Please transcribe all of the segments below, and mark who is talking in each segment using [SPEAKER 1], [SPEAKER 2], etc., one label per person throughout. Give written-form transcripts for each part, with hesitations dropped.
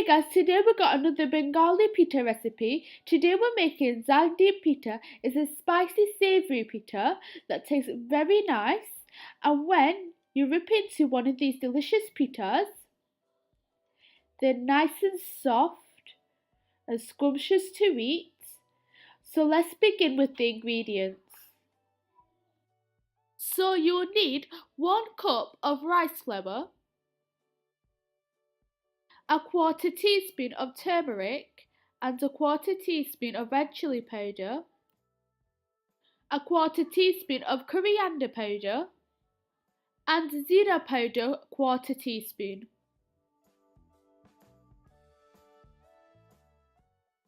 [SPEAKER 1] guys, today we got another Bengali pita recipe. Today we're making Jhal Dim Pitha. It's a spicy savoury pita that tastes very nice, and when you rip into one of these delicious pitas, they're nice and soft and scrumptious to eat. So let's begin with the ingredients. So you'll need 1 cup of rice flour, a 1/4 teaspoon of turmeric and a 1/4 teaspoon of red chili powder, a 1/4 teaspoon of coriander powder, and zira powder 1/4 teaspoon.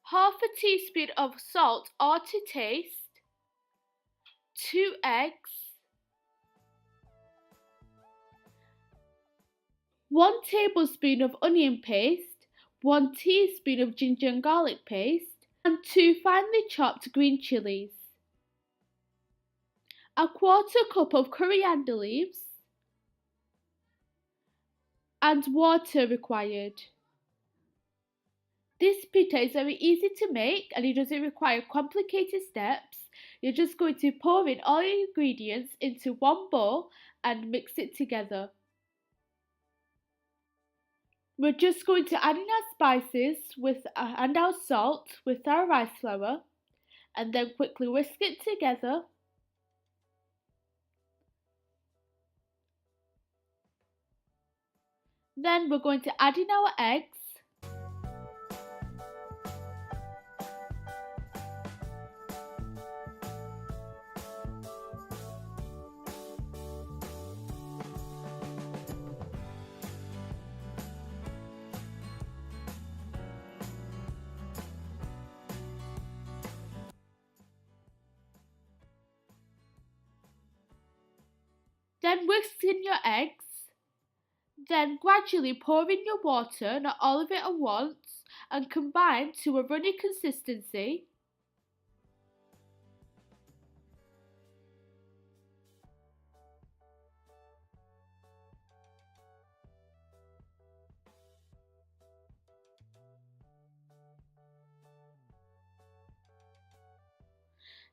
[SPEAKER 1] Half a teaspoon of salt or to taste, 2 eggs, 1 tablespoon of onion paste, 1 teaspoon of ginger and garlic paste, and 2 finely chopped green chilies. A 1/4 cup of coriander leaves, and water required. This pita is very easy to make and it doesn't require complicated steps. You're just going to pour in all your ingredients into one bowl and mix it together. We're just going to add in our spices and our salt with our rice flour and then quickly whisk it together. Then we're going to add in our eggs. Then whisk in your eggs. Then gradually pour in your water, not all of it at once, and combine to a runny consistency.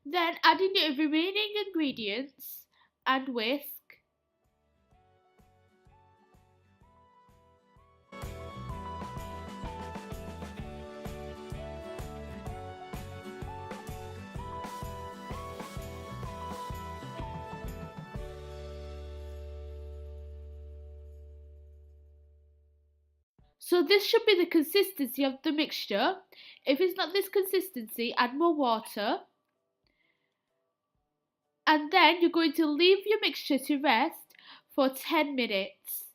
[SPEAKER 1] Then add in your remaining ingredients and whisk. So this should be the consistency of the mixture. If it's not this consistency, add more water. And then you're going to leave your mixture to rest for 10 minutes.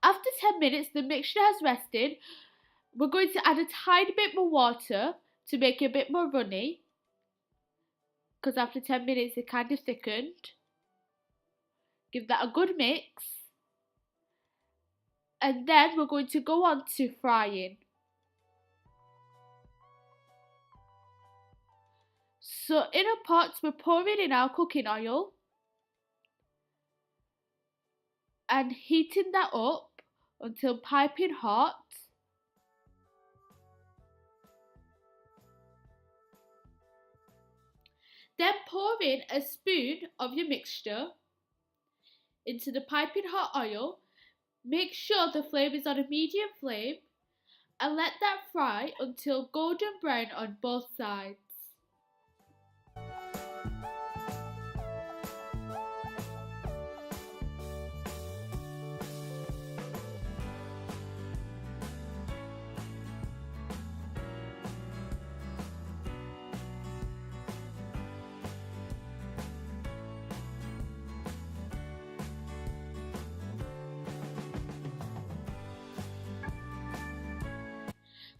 [SPEAKER 1] After 10 minutes, the mixture has rested. We're going to add a tiny bit more water to make it a bit more runny, because after 10 minutes it kind of thickened. Give that a good mix. And then we're going to go on to frying. So in a pot, we're pouring in our cooking oil and heating that up until piping hot. Then pour in a spoon of your mixture into the piping hot oil. Make sure the flame is on a medium flame and let that fry until golden brown on both sides.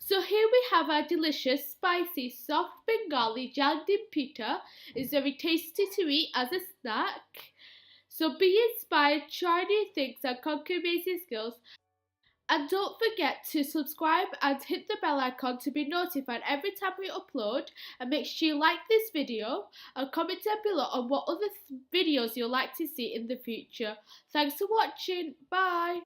[SPEAKER 1] So here we have our delicious, spicy, soft Bengali Jhal Dim Pitha. It's very tasty to eat as a snack. So be inspired, try new things and conquer amazing skills. And don't forget to subscribe and hit the bell icon to be notified every time we upload. And make sure you like this video and comment down below on what other videos you'd like to see in the future. Thanks for watching. Bye.